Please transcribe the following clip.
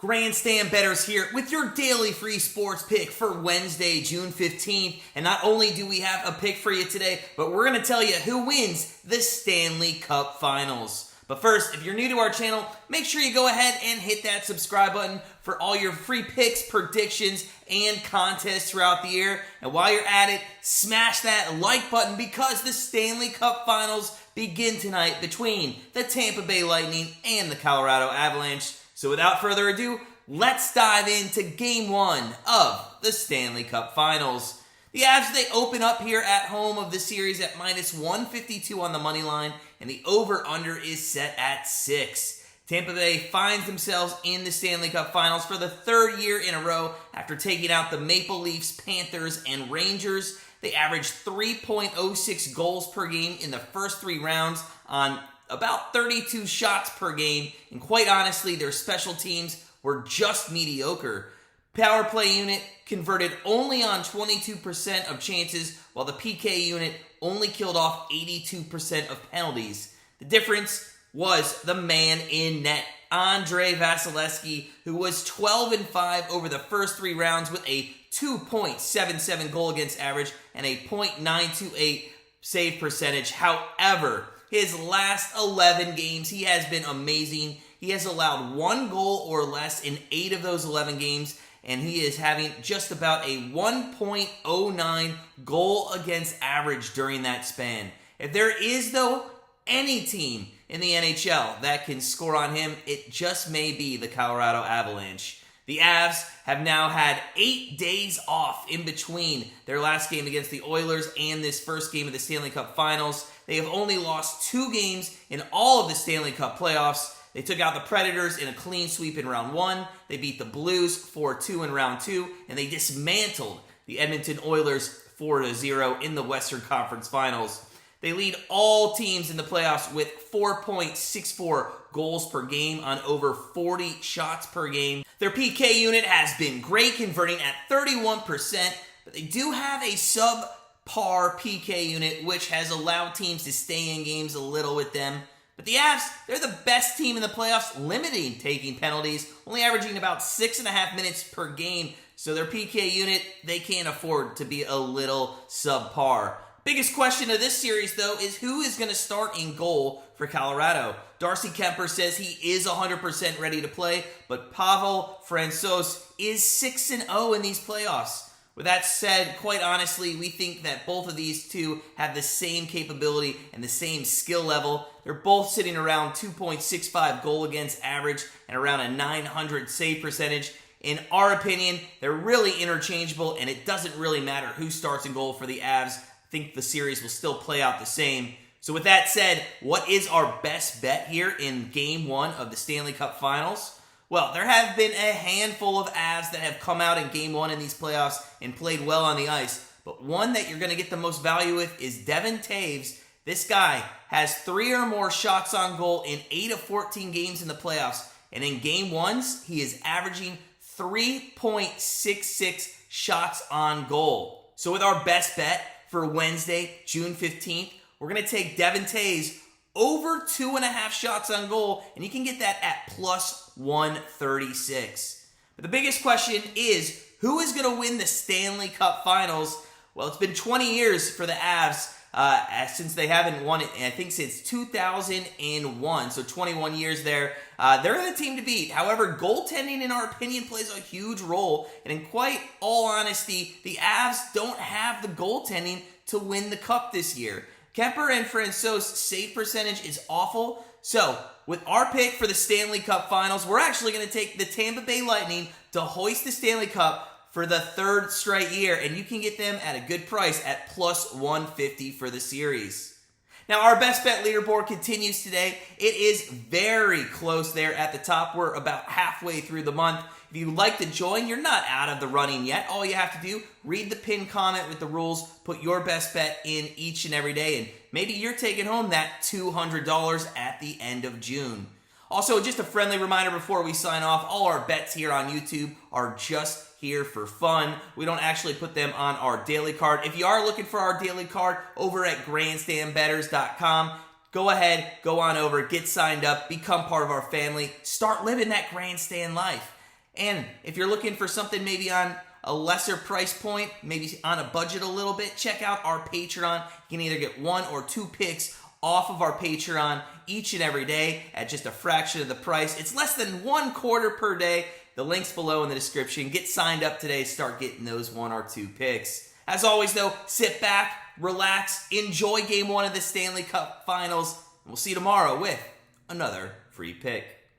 Grandstand Bettors here with your daily free sports pick for Wednesday, June 15th. And not only do we have a pick for you today, but we're going to tell you who wins the Stanley Cup Finals. But first, if you're new to our channel, make sure you go ahead and hit that subscribe button for all your free picks, predictions, and contests throughout the year. And while you're at it, smash that like button because the Stanley Cup Finals begin tonight between the Tampa Bay Lightning and the Colorado Avalanche. So without further ado, let's dive into Game 1 of the Stanley Cup Finals. The Avs, they open up here at home of the series at minus 152 on the money line, and the over-under is set at 6. Tampa Bay finds themselves in the Stanley Cup Finals for the third year in a row after taking out the Maple Leafs, Panthers, and Rangers. They averaged 3.06 goals per game in the first 3 rounds on about 32 shots per game, and quite honestly, their special teams were just mediocre. Power play unit converted only on 22% of chances, while the PK unit only killed off 82% of penalties. The difference was the man in net, Andrei Vasilevskiy, who was 12-5 over the first 3 rounds with a 2.77 goal against average and a .928 save percentage. However, his last 11 games, he has been amazing. He has allowed 1 goal or less in 8 of those 11 games, and he is having just about a 1.09 goal against average during that span. If there is, though, any team in the NHL that can score on him, it just may be the Colorado Avalanche. The Avs have now had 8 days off in between their last game against the Oilers and this first game of the Stanley Cup Finals. They have only lost 2 games in all of the Stanley Cup playoffs. They took out the Predators in a clean sweep in round 1. They beat the Blues 4-2 in round 2. And they dismantled the Edmonton Oilers 4-0 in the Western Conference Finals. They lead all teams in the playoffs with 4.64 goals per game on over 40 shots per game. Their PK unit has been great, converting at 31%, but they do have a subpar PK unit, which has allowed teams to stay in games a little with them. But the Avs, they're the best team in the playoffs, limiting taking penalties, only averaging about 6.5 minutes per game. So their PK unit, they can't afford to be a little subpar. Biggest question of this series, though, is who is going to start in goal for Colorado. Darcy Kuemper says he is 100% ready to play, but Pavel Francouz is 6-0 in these playoffs. With that said, quite honestly, we think that both of these two have the same capability and the same skill level. They're both sitting around 2.65 goal against average and around a .900 save percentage. In our opinion, they're really interchangeable, and it doesn't really matter who starts in goal for the Avs. I think the series will still play out the same. So with that said, what is our best bet here in Game 1 of the Stanley Cup Finals? Well, there have been a handful of Avs that have come out in Game 1 in these playoffs and played well on the ice. But one that you're going to get the most value with is Devon Toews. This guy has 3 or more shots on goal in 8 of 14 games in the playoffs. And in Game 1s, he is averaging 3.66 shots on goal. So with our best bet for Wednesday, June 15th, we're going to take Devon Toews over 2.5 shots on goal, and you can get that at plus 136. But the biggest question is, who is going to win the Stanley Cup Finals? Well, it's been 20 years for the Avs since they haven't won it, and I think since 2001, so 21 years there. They're the team to beat. However, goaltending, in our opinion, plays a huge role, and in quite all honesty, the Avs don't have the goaltending to win the Cup this year. Kuemper and Francouz's save percentage is awful. So, with our pick for the Stanley Cup Finals, we're actually going to take the Tampa Bay Lightning to hoist the Stanley Cup for the 3rd straight year, and you can get them at a good price at plus 150 for the series. Now, our best bet leaderboard continues today. It is very close there at the top. We're about halfway through the month. If you'd like to join, you're not out of the running yet. All you have to do, read the pinned comment with the rules, put your best bet in each and every day, and maybe you're taking home that $200 at the end of June. Also, just a friendly reminder before we sign off, all our bets here on YouTube are just here for fun. We don't actually put them on our daily card. If you are looking for our daily card over at grandstandbettors.com, go ahead, go on over, get signed up, become part of our family, start living that grandstand life. And if you're looking for something maybe on a lesser price point, maybe on a budget a little bit, check out our Patreon. You can either get 1 or 2 picks off of our Patreon each and every day at just a fraction of the price. It's less than $1 per day. The link's below in the description. Get signed up today. Start getting those 1 or 2 picks. As always, though, sit back, relax, enjoy Game 1 of the Stanley Cup Finals. We'll see you tomorrow with another free pick.